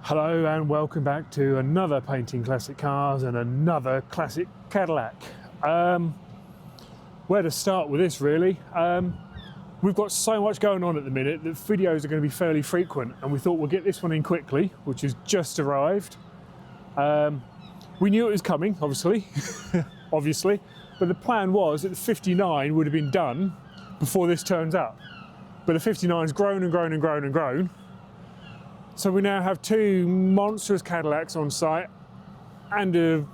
Hello and welcome back to another Painting Classic Cars and another classic Cadillac. Where to start with this really? We've got so much going on at the minute that videos are going to be fairly frequent, and we thought we'll get this one in quickly, which has just arrived. We knew it was coming, obviously, but the plan was that the 59 would have been done before this turns up. But the 59's grown and grown and grown and grown. So we now have two monstrous Cadillacs on site and a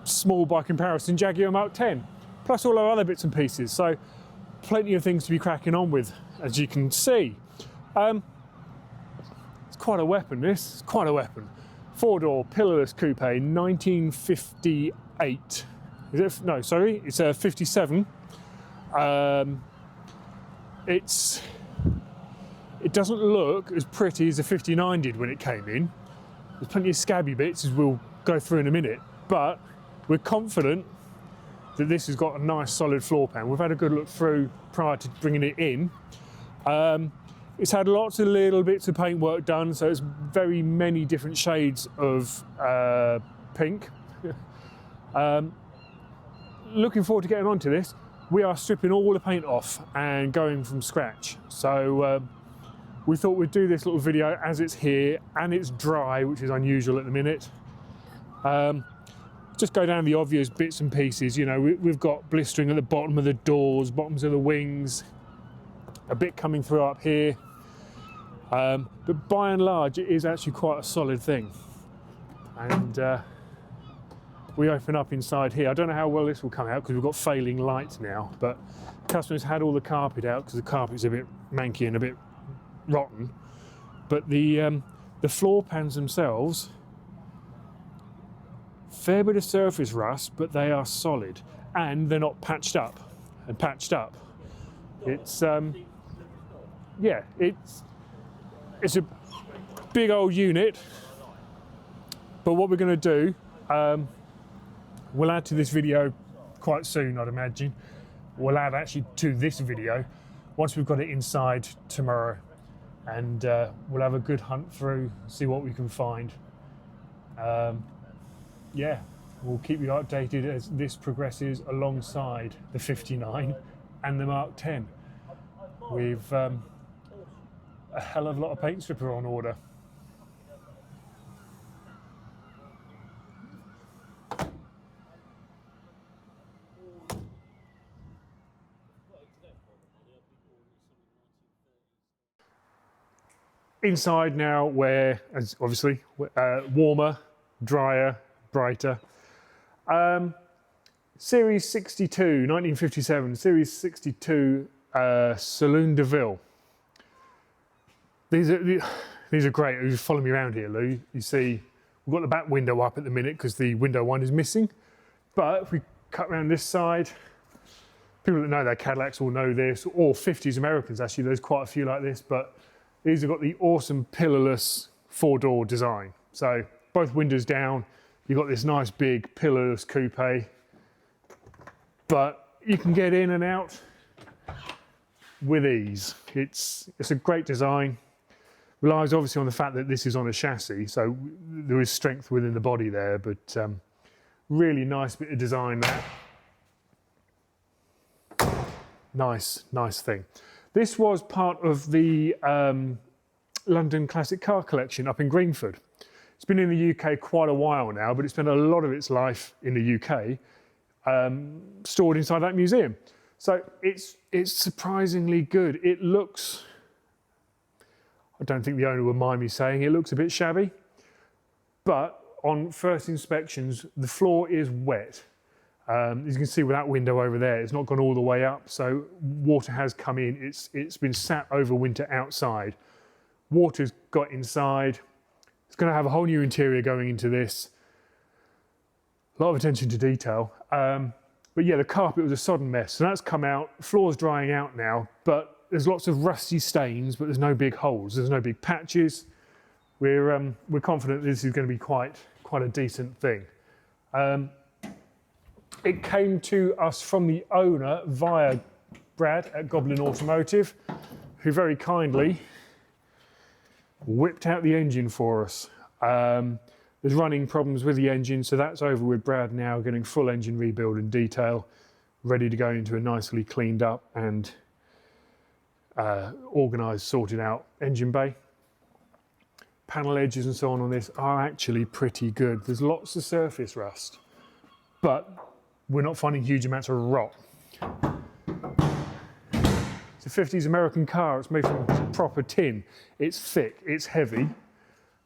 small, by comparison, Jaguar Mark 10, plus all our other bits and pieces. So plenty of things to be cracking on with, as you can see. It's quite a weapon, this. It's quite a weapon. Four-door, pillarless coupe, 1958. Is it? No, sorry, it's a 57. It doesn't look as pretty as the 59 did when it came in. There's plenty of scabby bits, as we'll go through in a minute, but we're confident that this has got a nice solid floor pan. We've had a good look through prior to bringing it in. It's had lots of little bits of paint work done, so it's very many different shades of pink. Looking forward to getting onto this. We are stripping all the paint off and going from scratch. So we thought we'd do this little video as it's here and it's dry, which is unusual at the minute. Just go down the obvious bits and pieces. You know, we've got blistering at the bottom of the doors, bottoms of the wings, a bit coming through up here. But by and large, it is actually quite a solid thing. And we open up inside here. I don't know how well this will come out because we've got failing lights now, but customers had all the carpet out because the carpet's a bit manky and a bit rotten. But the floor pans themselves, fair bit of surface rust, but they are solid and they're not patched up. And patched up, it's yeah, it's a big old unit. But what we're going to do, we'll add to this video quite soon, I'd imagine. We'll add actually to this video once we've got it inside tomorrow, and we'll have a good hunt through, see what we can find. Yeah, we'll keep you updated as this progresses alongside the 59 and the Mark 10. We've a hell of a lot of paint stripper on order. Inside now, where, as obviously, warmer, drier, brighter. Series 62, 1957, Series 62 Saloon de Ville. These are great. You just follow me around here, Lou. You see, we've got the back window up at the minute because the window one is missing. But if we cut around this side, people that know their Cadillacs will know this, or 50s Americans actually, there's quite a few like this, but these have got the awesome pillarless four-door design. So both windows down, you've got this nice big pillarless coupe, but you can get in and out with ease. It's a great design. Relies obviously on the fact that this is on a chassis, so there is strength within the body there, but really nice bit of design there. Nice thing. This was part of the London Classic Car Collection up in Greenford. It's been in the UK quite a while now, but it's spent a lot of its life in the UK stored inside that museum. So it's surprisingly good. It looks, I don't think the owner would mind me saying, it looks a bit shabby, but on first inspections, the floor is wet. As you can see with that window over there, it's not gone all the way up, so water has come in. It's been sat over winter outside. Water's got inside. It's going to have a whole new interior going into this. A lot of attention to detail. But yeah, the carpet was a sodden mess, so that's come out. The floor's drying out now, but there's lots of rusty stains, but there's no big holes. There's no big patches. We're confident this is going to be quite a decent thing. It came to us from the owner via Brad at Goblin Automotive, who very kindly whipped out the engine for us. There's running problems with the engine, so that's over with Brad now, getting full engine rebuild and detail, ready to go into a nicely cleaned up and organised, sorted out engine bay. Panel edges and so on this are actually pretty good. There's lots of surface rust, but we're not finding huge amounts of rot. It's a 50s American car. It's made from proper tin. It's thick, it's heavy.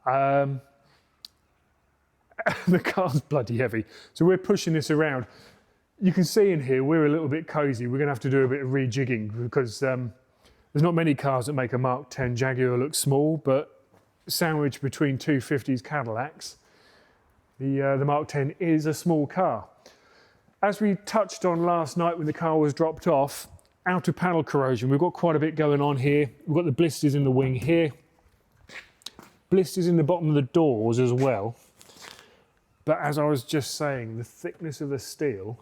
The car's bloody heavy. So we're pushing this around. You can see in here, we're a little bit cozy. We're gonna have to do a bit of rejigging because there's not many cars that make a Mark 10 Jaguar look small, but sandwiched between two 50s Cadillacs, the Mark 10 is a small car. As we touched on last night when the car was dropped off, outer panel corrosion, we've got quite a bit going on here. We've got the blisters in the wing here, blisters in the bottom of the doors as well. But as I was just saying, the thickness of the steel,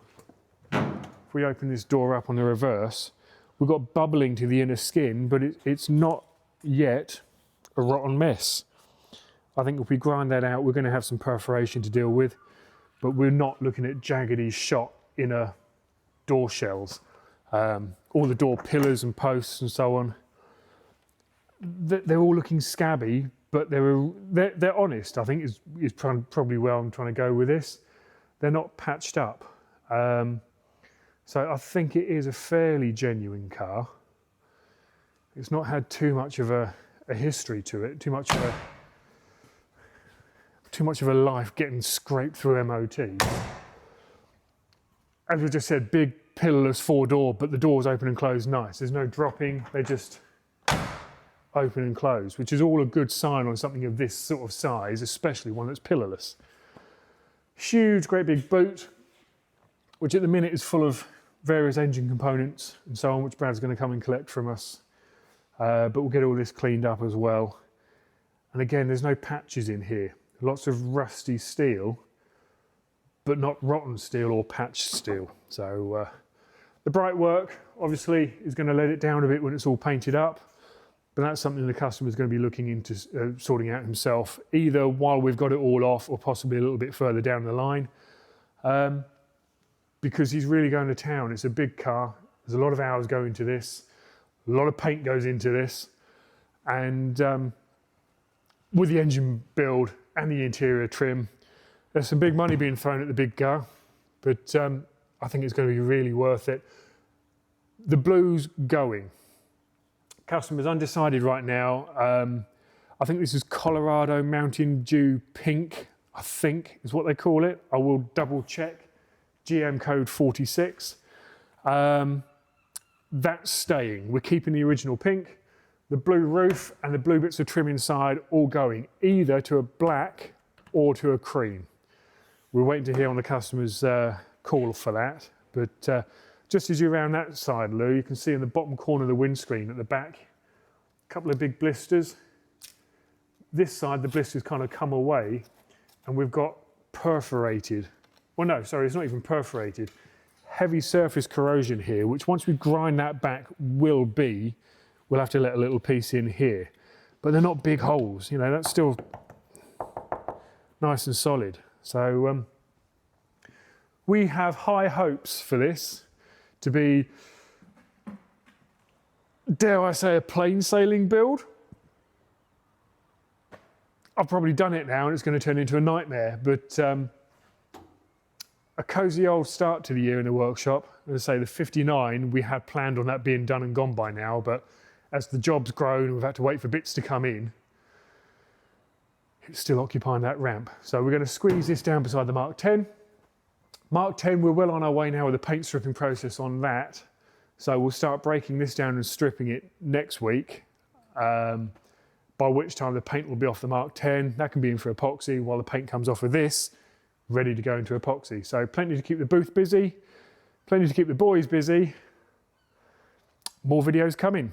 if we open this door up on the reverse, we've got bubbling to the inner skin, but it's not yet a rotten mess. I think if we grind that out, we're going to have some perforation to deal with, but we're not looking at jaggedy shot inner door shells. All the door pillars and posts and so on, they're all looking scabby, but they're honest, I think is probably where I'm trying to go with this. They're not patched up. So I think it is a fairly genuine car. It's not had too much of a history to it, too much of a life getting scraped through MOT. As we just said, big pillarless 4-door, but the doors open and close nice. There's no dropping, they just open and close, which is all a good sign on something of this sort of size, especially one that's pillarless. Huge, great big boot, which at the minute is full of various engine components and so on, which Brad's going to come and collect from us. But we'll get all this cleaned up as well. And again, there's no patches in here. Lots of rusty steel, but not rotten steel or patched steel. So the bright work obviously is going to let it down a bit when it's all painted up, but that's something the customer's going to be looking into sorting out himself, either while we've got it all off or possibly a little bit further down the line, because he's really going to town. It's a big car. There's a lot of hours go into this. A lot of paint goes into this, and with the engine build and the interior trim, there's some big money being thrown at the big car, but I think it's going to be really worth it. The blue's going. Customer's undecided right now. I think this is Colorado Mountain Dew Pink, I think is what they call it. I will double check. GM code 46. That's staying. We're keeping the original pink, the blue roof and the blue bits of trim inside all going either to a black or to a cream. We're waiting to hear on the customer's call for that. But just as you're around that side, Lou, you can see in the bottom corner of the windscreen at the back, a couple of big blisters. This side, the blisters kind of come away and we've got perforated. Well, no, sorry, it's not even perforated. Heavy surface corrosion here, which once we grind that back we'll have to let a little piece in here. But they're not big holes, you know, that's still nice and solid. So we have high hopes for this to be, dare I say, a plain sailing build. I've probably done it now and it's going to turn into a nightmare, but a cosy old start to the year in the workshop. As I say, the 59, we had planned on that being done and gone by now, but as the job's grown, we've had to wait for bits to come in. It's still occupying that ramp. So we're going to squeeze this down beside the Mark 10. Mark 10, we're well on our way now with the paint stripping process on that. So we'll start breaking this down and stripping it next week, by which time the paint will be off the Mark 10. That can be in for epoxy while the paint comes off of this, ready to go into epoxy. So plenty to keep the booth busy, plenty to keep the boys busy. More videos coming.